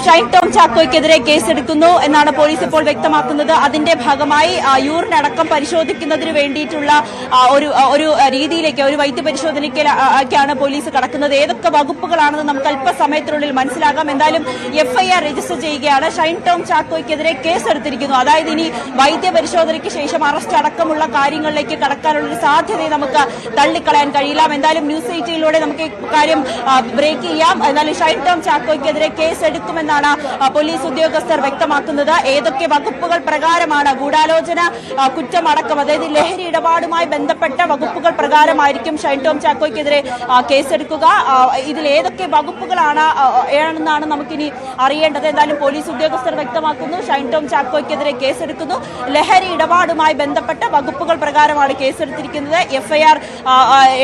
ഷൈൻ ടോം ചാക്കോയ്ക്കെതിരെ കേസെടുക്കുന്നു എന്നാണ് പോലീസ് ഇപ്പോൾ വ്യക്തമാക്കുന്നത്. അതിന്റെ ഭാഗമായി യൂറിൻ അടക്കം പരിശോധിക്കുന്നതിന് വേണ്ടിയിട്ടുള്ള ഒരു രീതിയിലേക്ക്, ഒരു വൈദ്യ പരിശോധനയ്ക്കാണ് പോലീസ് കടക്കുന്നത്. ഏതൊക്കെ വകുപ്പുകളാണെന്ന് നമുക്ക് അല്പസമയത്തിനുള്ളിൽ മനസ്സിലാകാം. എന്തായാലും FIR രജിസ്റ്റർ ചെയ്യുകയാണ്. ഷൈൻ ടോം ചാക്കോയ്ക്കെതിരെ കേസെടുത്തിരിക്കുന്നു. അതായത് ഇനി വൈദ്യ പരിശോധനയ്ക്ക് ശേഷം അറസ്റ്റ് അടക്കമുള്ള കാര്യങ്ങളിലേക്ക് കടക്കാനുള്ള ഒരു സാധ്യതയെ നമുക്ക് തള്ളിക്കളയാൻ കഴിയില്ല. എന്തായാലും ന്യൂസ് 18 നമുക്ക് ഇക്കാര്യം ബ്രേക്ക് ചെയ്യാം. എന്നാലും ഷൈൻ ടോം ചാക്കോയ്ക്കെതിരെ കേസെടുക്കുമെന്നാണ് പോലീസ് ഉദ്യോഗസ്ഥർ വ്യക്തമാക്കുന്നത്. ഏതൊക്കെ വകുപ്പുകൾ പ്രകാരമാണ് ഗൂഢാലോചന കുറ്റമടക്കം, അതായത് ലഹരി ഇടപാടുമായി ബന്ധപ്പെട്ട വകുപ്പുകൾ പ്രകാരമായിരിക്കും ഷൈൻ ടോം ചാക്കോയ്ക്കെതിരെ കേസെടുക്കുക. ഇതിൽ ഏതൊക്കെ വകുപ്പുകളാണെന്നാണ് നമുക്കിനി അറിയേണ്ടത്. എന്തായാലും പോലീസ് ഉദ്യോഗസ്ഥർ വ്യക്തമാക്കുന്നു, ഷൈൻ ടോം ചാക്കോയ്ക്കെതിരെ കേസെടുക്കുന്നു. ലഹരി ഇടപാടുമായി ബന്ധപ്പെട്ട വകുപ്പുകൾ പ്രകാരമാണ് കേസെടുത്തിരിക്കുന്നത്. FIR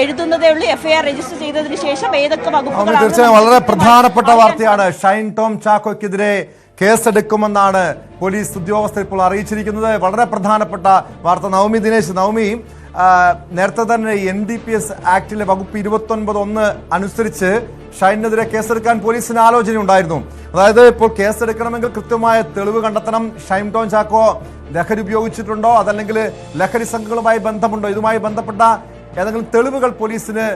എഴുതുന്നതേ ഉള്ളൂ. FIR രജിസ്റ്റർ ചെയ്തതിനു ശേഷം ഏതൊക്കെ വകുപ്പുകളാണ്. തീർച്ചയായും വളരെ പ്രധാനപ്പെട്ട വാർത്തയാണ്. ഷൈൻ ടോം ചാക്കോയ്ക്കെതിരെ കേസെടുക്കുമെന്നാണ് പോലീസ് ഉദ്യോഗസ്ഥർ ഇപ്പോൾ അറിയിച്ചിരിക്കുന്നത്. വളരെ പ്രധാനപ്പെട്ട വാർത്ത. നവമി ദിനേശ്, നവമി, നേരത്തെ തന്നെ NDPS ആക്ടിലെ വകുപ്പ് 29(1) അനുസരിച്ച് ഷൈനെതിരെ കേസെടുക്കാൻ പോലീസിന് ആലോചന ഉണ്ടായിരുന്നു. അതായത് ഇപ്പോൾ കേസെടുക്കണമെങ്കിൽ കൃത്യമായ തെളിവ് കണ്ടെത്തണം. ഷൈൻ ടോം ചാക്കോ ലഹരി ഉപയോഗിച്ചിട്ടുണ്ടോ, അതല്ലെങ്കിൽ ലഹരി സംഘങ്ങളുമായി ബന്ധമുണ്ടോ, ഇതുമായി ബന്ധപ്പെട്ട ഏതെങ്കിലും തെളിവുകൾ പോലീസിന്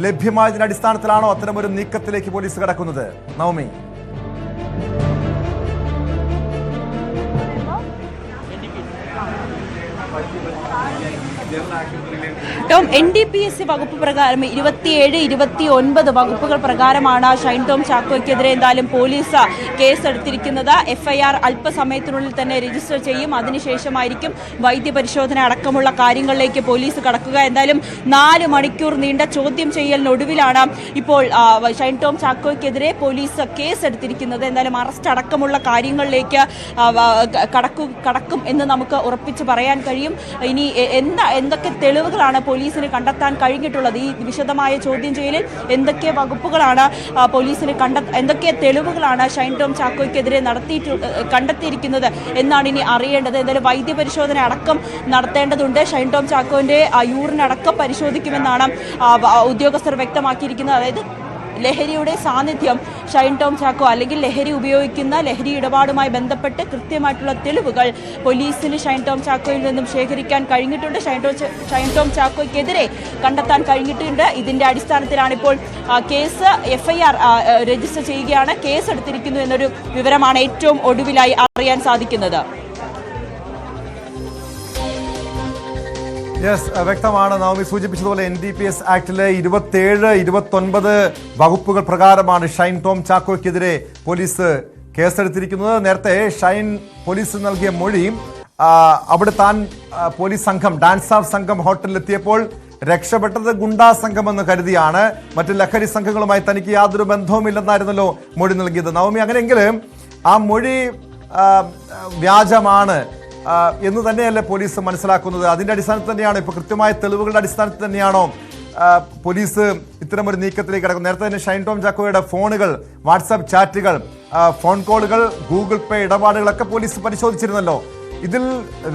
ലഭ്യമായതിന്റെ അടിസ്ഥാനത്തിലാണോ അത്തരമൊരു നീക്കത്തിലേക്ക് പോലീസ് കടക്കുന്നത്? നവമി, NDPS വകുപ്പ് പ്രകാരം 27, 29 വകുപ്പുകൾ പ്രകാരമാണ് ഷൈൻ ടോം ചാക്കോയ്ക്കെതിരെ എന്തായാലും പോലീസ് കേസെടുത്തിരിക്കുന്നത്. FIR അല്പസമയത്തിനുള്ളിൽ തന്നെ രജിസ്റ്റർ ചെയ്യും. അതിനുശേഷമായിരിക്കും വൈദ്യപരിശോധന അടക്കമുള്ള കാര്യങ്ങളിലേക്ക് പോലീസ് കടക്കുക. എന്തായാലും 4 മണിക്കൂർ നീണ്ട ചോദ്യം ചെയ്യലിനൊടുവിലാണ് ഇപ്പോൾ ഷൈൻ ടോം ചാക്കോയ്ക്കെതിരെ പോലീസ് കേസെടുത്തിരിക്കുന്നത്. എന്തായാലും അറസ്റ്റ് അടക്കമുള്ള കാര്യങ്ങളിലേക്ക് കടക്കും എന്ന് നമുക്ക് ഉറപ്പിച്ച് പറയാൻ കഴിയും. ഇനി എന്തൊക്കെ തെളിവുകളാണ് പോലീസിന് കണ്ടെത്താൻ കഴിഞ്ഞിട്ടുള്ളത്? ഈ വിശദമായ ചോദ്യം ചെയ്യലിൽ എന്തൊക്കെ വകുപ്പുകളാണ് പോലീസിന് എന്തൊക്കെ തെളിവുകളാണ് ഷൈൻ ടോം ചാക്കോയ്ക്കെതിരെ കണ്ടെത്തിയിരിക്കുന്നത് എന്നാണ് ഇനി അറിയേണ്ടത്. എന്തായാലും വൈദ്യപരിശോധന അടക്കം നടത്തേണ്ടതുണ്ട്. ഷൈൻ ടോം ചാക്കോന്റെ യൂറിൻ അടക്കം പരിശോധിക്കുമെന്നാണ് ഉദ്യോഗസ്ഥർ വ്യക്തമാക്കിയിരിക്കുന്നത്. അതായത് ലഹരിയുടെ സാന്നിധ്യം ഷൈൻ ടോം ചാക്കോ അല്ലെങ്കിൽ ലഹരി ഉപയോഗിക്കുന്ന ലഹരി ഇടപാടുമായി ബന്ധപ്പെട്ട് കൃത്യമായിട്ടുള്ള തെളിവുകൾ പോലീസിന് ഷൈൻ ടോം ചാക്കോയിൽ നിന്നും ശേഖരിക്കാൻ കഴിഞ്ഞിട്ടുണ്ട്. ഷൈൻ ടോം ചാക്കോയ്ക്കെതിരെ കണ്ടെത്താൻ കഴിഞ്ഞിട്ടുണ്ട്. ഇതിന്റെ അടിസ്ഥാനത്തിലാണ് ഇപ്പോൾ കേസ് FIR രജിസ്റ്റർ ചെയ്യുകയാണ്. കേസെടുത്തിരിക്കുന്നു എന്നൊരു വിവരമാണ് ഏറ്റവും ഒടുവിലായി അറിയാൻ സാധിക്കുന്നത്. വ്യക്തമാണ്. നവമി സൂചിപ്പിച്ചതുപോലെ NDPS ആക്ടിലെ 27, 29 വകുപ്പുകൾ പ്രകാരമാണ് ഷൈൻ ടോം ചാക്കോയ്ക്കെതിരെ പോലീസ് കേസെടുത്തിരിക്കുന്നത്. നേരത്തെ ഷൈൻ പോലീസ് നൽകിയ മൊഴി, അവിടെ താൻ പോലീസ് സംഘം, ഡാൻസ് ഓഫ് സംഘം ഹോട്ടലിലെത്തിയപ്പോൾ രക്ഷപ്പെട്ടത് ഗുണ്ടാ സംഘമെന്ന് കരുതിയാണ്, മറ്റ് ലഹരി സംഘങ്ങളുമായി തനിക്ക് യാതൊരു ബന്ധവുമില്ലെന്നായിരുന്നല്ലോ മൊഴി നൽകിയത്. നവമി, അങ്ങനെയെങ്കിൽ ആ മൊഴി വ്യാജമാണ് എന്ന് തന്നെയല്ലേ പോലീസ് മനസ്സിലാക്കുന്നത്? അതിന്റെ അടിസ്ഥാനത്തിൽ തന്നെയാണോ, ഇപ്പോൾ കൃത്യമായ തെളിവുകളുടെ അടിസ്ഥാനത്തിൽ തന്നെയാണോ പോലീസ് ഇത്തരമൊരു നീക്കത്തിലേക്ക് കിടക്കുന്നത്? നേരത്തെ തന്നെ ഷൈൻ ടോം ചാക്കോയുടെ ഫോണുകൾ, വാട്സാപ്പ് ചാറ്റുകൾ, ഫോൺ കോളുകൾ, ഗൂഗിൾ പേ ഇടപാടുകളൊക്കെ പോലീസ് പരിശോധിച്ചിരുന്നല്ലോ. ഇതിൽ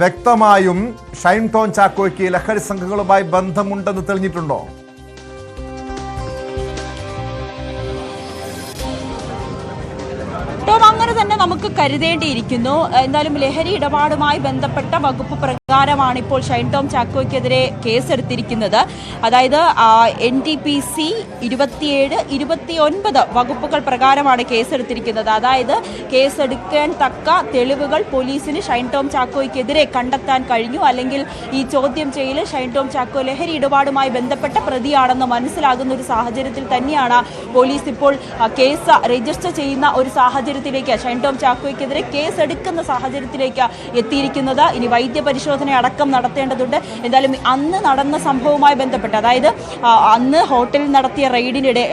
വ്യക്തമായും ഷൈൻ ടോം ചാക്കോയ്ക്ക് ലഹരി സംഘങ്ങളുമായി ബന്ധമുണ്ടെന്ന് തെളിഞ്ഞിട്ടുണ്ടോ? അങ്ങനെ തന്നെ നമുക്ക് കരുതേണ്ടിയിരിക്കുന്നു. എന്തായാലും ലഹരി ഇടപാടുമായി ബന്ധപ്പെട്ട വകുപ്പ് പ്രകാരമാണ് ഇപ്പോൾ ഷൈൻ ടോം ചാക്കോയ്ക്കെതിരെ കേസെടുത്തിരിക്കുന്നത്. അതായത് NDPC 27, 29 വകുപ്പുകൾ പ്രകാരമാണ് കേസെടുത്തിരിക്കുന്നത്. അതായത് കേസെടുക്കാൻ തക്ക തെളിവുകൾ പോലീസിന് ഷൈൻ ടോം ചാക്കോയ്ക്കെതിരെ കണ്ടെത്താൻ കഴിഞ്ഞു. അല്ലെങ്കിൽ ഈ ചോദ്യം ചെയ്യൽ ഷൈൻ ടോം ചാക്കോ ലഹരി ഇടപാടുമായി ബന്ധപ്പെട്ട പ്രതിയാണെന്ന് മനസ്സിലാകുന്ന ഒരു സാഹചര്യത്തിൽ തന്നെയാണ് പോലീസ് ഇപ്പോൾ കേസ് രജിസ്റ്റർ ചെയ്യുന്ന ഒരു സാഹചര്യത്തിലേക്ക്, ഷൈൻ ടോം ചാക്കോയ്ക്കെതിരെ കേസെടുക്കുന്ന സാഹചര്യത്തിലേക്ക് എത്തിയിരിക്കുന്നത്. ഇനി വൈദ്യപരിശോധന അടക്കം നടത്തേണ്ടതുണ്ട്. എന്തായാലും അന്ന് നടന്ന സംഭവവുമായി ബന്ധപ്പെട്ട്, അതായത് അന്ന് ഹോട്ടലിൽ നടത്തിയ റെയ്ഡിനിടെ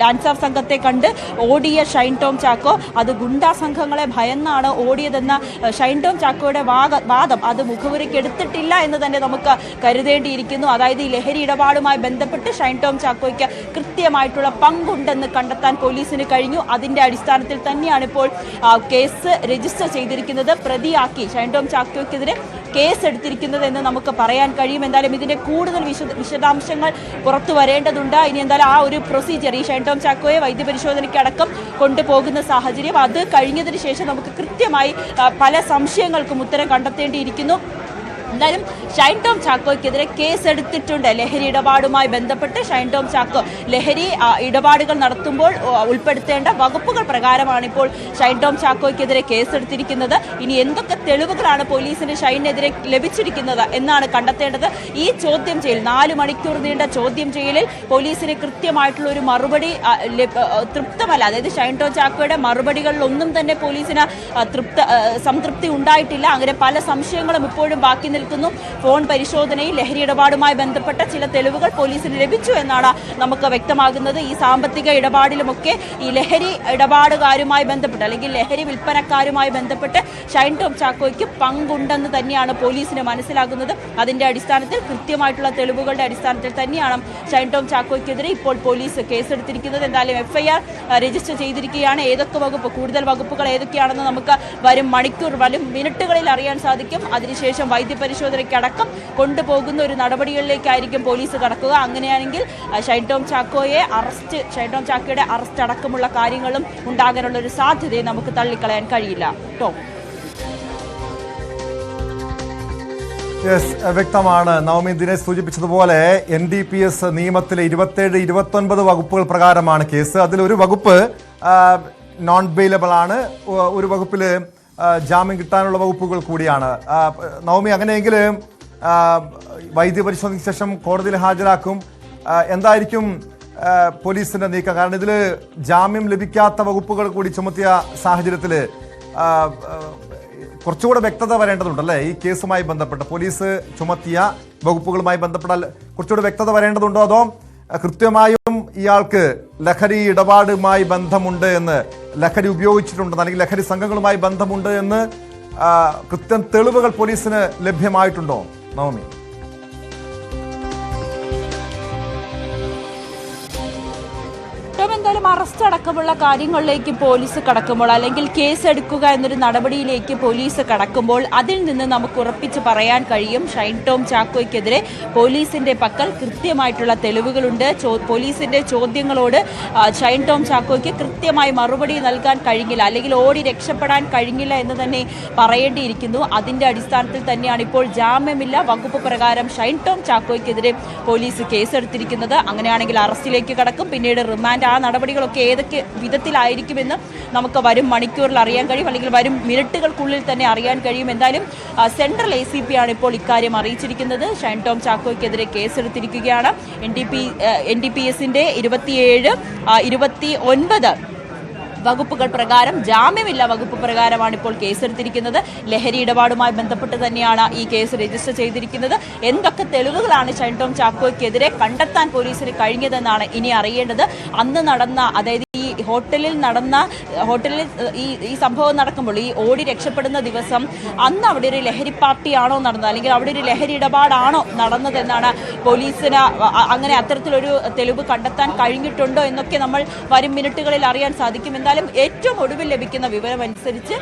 ഡാൻസ് ഓഫ് സംഘത്തെ കണ്ട് ഓടിയ ഷൈൻ ടോം ചാക്കോ അത് ഗുണ്ടാ സംഘങ്ങളെ ഭയന്നാണ് ഓടിയതെന്ന ഷൈൻ ടോം ചാക്കോയുടെ വാദം അത് മുഖവുരയ്ക്കെടുത്തിട്ടില്ല എന്ന് തന്നെ നമുക്ക് കരുതേണ്ടിയിരിക്കുന്നു. അതായത് ഈ ലഹരി ഇടപാടുമായി ബന്ധപ്പെട്ട് ഷൈൻ ടോം ചാക്കോയ്ക്ക് കൃത്യമായിട്ടുള്ള പങ്കുണ്ടെന്ന് കണ്ടെത്താൻ പോലീസിന് കഴിഞ്ഞു. അതിന്റെ അടിസ്ഥാനത്തിൽ തന്നെയാണ് ഇപ്പോൾ കേസ് രജിസ്റ്റർ ചെയ്തിരിക്കുന്നത്. പ്രതിയാക്കി ഷൈൻ ടോം ചാക്കോയ്ക്കെതിരെ കേസെടുത്തിരിക്കുന്നത് എന്ന് നമുക്ക് പറയാൻ കഴിയും. എന്തായാലും ഇതിന്റെ കൂടുതൽ വിശദാംശങ്ങൾ പുറത്തു വരേണ്ടതുണ്ട്. ഇനി എന്തായാലും ആ ഒരു പ്രൊസീജിയർ ഈ ഷൈൻ ടോം ചാക്കോയെ വൈദ്യപരിശോധനയ്ക്ക് അടക്കം കൊണ്ടുപോകുന്ന സാഹചര്യം അത് കഴിഞ്ഞതിന് ശേഷം നമുക്ക് കൃത്യമായി പല സംശയങ്ങൾക്കും ഉത്തരം കണ്ടെത്തേണ്ടിയിരിക്കുന്നു. എന്തായാലും ഷൈൻ ടോം ചാക്കോയ്ക്കെതിരെ കേസെടുത്തിട്ടുണ്ട്. ലഹരി ഇടപാടുമായി ബന്ധപ്പെട്ട് ഷൈൻ ടോം ചാക്കോ ലഹരി ഇടപാടുകൾ നടത്തുമ്പോൾ ഉൾപ്പെടുത്തേണ്ട വകുപ്പുകൾ പ്രകാരമാണ് ഇപ്പോൾ ഷൈൻ ടോം ചാക്കോയ്ക്കെതിരെ കേസെടുത്തിരിക്കുന്നത്. ഇനി എന്തൊക്കെ തെളിവുകളാണ് പോലീസിന് ഷൈനെതിരെ ലഭിച്ചിരിക്കുന്നത് എന്നാണ് കണ്ടെത്തേണ്ടത്. ഈ ചോദ്യം ചെയ്യൽ 4 മണിക്കൂർ നീണ്ട ചോദ്യം ചെയ്യലിൽ പോലീസിന് കൃത്യമായിട്ടുള്ള ഒരു മറുപടി തൃപ്തമല്ല. അതായത് ഷൈൻ ടോം ചാക്കോയുടെ മറുപടികളിലൊന്നും തന്നെ പോലീസിന് സംതൃപ്തി ഉണ്ടായിട്ടില്ല. അങ്ങനെ പല സംശയങ്ങളും ഇപ്പോഴും ബാക്കി നിൽക്കുന്നു. ഫോൺ പരിശോധനയിൽ ലഹരി ഇടപാടുമായി ബന്ധപ്പെട്ട ചില തെളിവുകൾ പോലീസിന് ലഭിച്ചു എന്നാണ് നമുക്ക് വ്യക്തമാകുന്നത്. ഈ സാമ്പത്തിക ഇടപാടിലുമൊക്കെ ഈ ലഹരി ഇടപാടുകാരുമായി ബന്ധപ്പെട്ട് അല്ലെങ്കിൽ ലഹരി വിൽപ്പനക്കാരുമായി ബന്ധപ്പെട്ട് ഷൈൻ ടോം ചാക്കോയ്ക്ക് പങ്കുണ്ടെന്ന് തന്നെയാണ് പോലീസിന് മനസ്സിലാകുന്നത്. അതിന്റെ അടിസ്ഥാനത്തിൽ കൃത്യമായിട്ടുള്ള തെളിവുകളുടെ അടിസ്ഥാനത്തിൽ തന്നെയാണ് ഷൈൻ ടോം ചാക്കോയ്ക്കെതിരെ ഇപ്പോൾ പോലീസ് കേസെടുത്തിരിക്കുന്നത്. എന്തായാലും FIR രജിസ്റ്റർ ചെയ്തിരിക്കുകയാണ്. ഏതൊക്കെ വകുപ്പ്, കൂടുതൽ വകുപ്പുകൾ ഏതൊക്കെയാണെന്ന് നമുക്ക് വരും മിനിറ്റുകളിൽ അറിയാൻ സാധിക്കും. അതിനുശേഷം വൈദ്യപരിശോധനയ്ക്കടക്കം കൊണ്ടുപോകുന്ന ഒരു നടപടികളിലേക്കായിരിക്കും പോലീസ് കടക്കുക. അങ്ങനെയാണെങ്കിൽ ഷൈൻ ടോം ചാക്കോയുടെ അറസ്റ്റ് അടക്കമുള്ള കാര്യങ്ങളും ഉണ്ടാകാനുള്ള ഒരു സാധ്യതയെ നമുക്ക് തള്ളിക്കളയാൻ കഴിയില്ല. ടോം, വ്യക്തമാണ്. നവമി ദിനേശ് സൂചിപ്പിച്ചതുപോലെ NDPS നിയമത്തിലെ 27, 29 വകുപ്പുകൾ പ്രകാരമാണ് കേസ്. അതിലൊരു വകുപ്പ് നോൺ ബെയിലബിൾ ആണ്, ഒരു വകുപ്പില് ജാമ്യം കിട്ടാനുള്ള വകുപ്പുകൾ കൂടിയാണ്. നവമി, അങ്ങനെയെങ്കിൽ വൈദ്യപരിശോധനയ്ക്ക് ശേഷം കോടതിയിൽ ഹാജരാക്കും. എന്തായിരിക്കും പോലീസിന്റെ നീക്കം? കാരണം ഇതിൽ ജാമ്യം ലഭിക്കാത്ത വകുപ്പുകൾ കൂടി ചുമത്തിയ സാഹചര്യത്തിൽ കുറച്ചുകൂടെ വ്യക്തത വരേണ്ടതുണ്ടല്ലേ? ഈ കേസുമായി ബന്ധപ്പെട്ട് പോലീസ് ചുമത്തിയ വകുപ്പുകളുമായി ബന്ധപ്പെട്ടാൽ കുറച്ചുകൂടെ വ്യക്തത വരേണ്ടതുണ്ടോ? അതോ കൃത്യമായും ഇയാൾക്ക് ലഹരി ഇടപാടുമായി ബന്ധമുണ്ട് എന്ന്, ലഹരി ഉപയോഗിച്ചിട്ടുണ്ടെന്ന് അല്ലെങ്കിൽ ലഹരി സംഘങ്ങളുമായി ബന്ധമുണ്ട് എന്ന് കൃത്യം തെളിവുകൾ പോലീസിന് ലഭ്യമായിട്ടുണ്ടോ നവമി? എന്തായാലും അറസ്റ്റ് അടക്കമുള്ള കാര്യങ്ങളിലേക്ക് പോലീസ് കടക്കുമ്പോൾ അല്ലെങ്കിൽ കേസ് എടുക്കുക എന്നൊരു നടപടിയിലേക്ക് പോലീസ് കടക്കുമ്പോൾ അതിൽ നിന്ന് നമുക്ക് ഉറപ്പിച്ച് പറയാൻ കഴിയും ഷൈൻ ടോം ചാക്കോയ്ക്കെതിരെ പോലീസിന്റെ പക്കൽ കൃത്യമായിട്ടുള്ള തെളിവുകളുണ്ട്. പോലീസിന്റെ ചോദ്യങ്ങളോട് ഷൈൻ ടോം ചാക്കോയ്ക്ക് കൃത്യമായി മറുപടി നൽകാൻ കഴിഞ്ഞില്ല, അല്ലെങ്കിൽ ഓടി രക്ഷപ്പെടാൻ കഴിഞ്ഞില്ല എന്ന് തന്നെ പറയേണ്ടിയിരിക്കുന്നു. അതിന്റെ അടിസ്ഥാനത്തിൽ തന്നെയാണ് ഇപ്പോൾ ജാമ്യമില്ല വകുപ്പ് പ്രകാരം ഷൈൻ ടോം ചാക്കോയ്ക്കെതിരെ പോലീസ് കേസെടുത്തിരിക്കുന്നത്. അങ്ങനെയാണെങ്കിൽ അറസ്റ്റിലേക്ക് കടക്കും. പിന്നീട് റിമാൻഡ്, ആ നടപടികളൊക്കെ ഏതൊക്കെ വിധത്തിലായിരിക്കുമെന്ന് നമുക്ക് വരും മണിക്കൂറിൽ അറിയാൻ കഴിയും, അല്ലെങ്കിൽ വരും മിനിറ്റുകൾക്കുള്ളിൽ തന്നെ അറിയാൻ കഴിയും. എന്തായാലും സെൻട്രൽ ACP ആണ് ഇപ്പോൾ ഇക്കാര്യം അറിയിച്ചിരിക്കുന്നത്. ഷൈൻ ടോം ചാക്കോയ്ക്കെതിരെ കേസെടുത്തിരിക്കുകയാണ്. NDPSന്റെ 27, 29 വകുപ്പുകൾ പ്രകാരം, ജാമ്യമില്ല വകുപ്പ് പ്രകാരമാണ് ഇപ്പോൾ കേസെടുത്തിരിക്കുന്നത്. ലഹരി ഇടപാടുമായി ബന്ധപ്പെട്ട് തന്നെയാണ് ഈ കേസ് രജിസ്റ്റർ ചെയ്തിരിക്കുന്നത്. എന്തൊക്കെ തെളിവുകളാണ് ഷൈൻ ടോം ചാക്കോയ്ക്കെതിരെ കണ്ടെത്താൻ പോലീസിന് കഴിഞ്ഞതെന്നാണ് ഇനി അറിയേണ്ടത്. അന്ന് നടന്ന, അതായത് ഈ ഹോട്ടലിൽ ഈ സംഭവം നടക്കുമ്പോൾ, ഈ ഓടി രക്ഷപ്പെടുന്ന ദിവസം, അന്ന് അവിടെ ഒരു ലഹരി പാർട്ടിയാണോ നടന്നത്, അല്ലെങ്കിൽ അവിടെ ഒരു ലഹരി ഇടപാടാണോ നടന്നതെന്നാണ് പോലീസിന് അങ്ങനെ അത്തരത്തിലൊരു തെളിവ് കണ്ടെത്താൻ കഴിഞ്ഞിട്ടുണ്ടോ എന്നൊക്കെ നമ്മൾ വരും മിനിറ്റുകളിൽ അറിയാൻ സാധിക്കും. എന്തായാലും ഏറ്റവും ഒടുവിൽ ലഭിക്കുന്ന വിവരമനുസരിച്ച്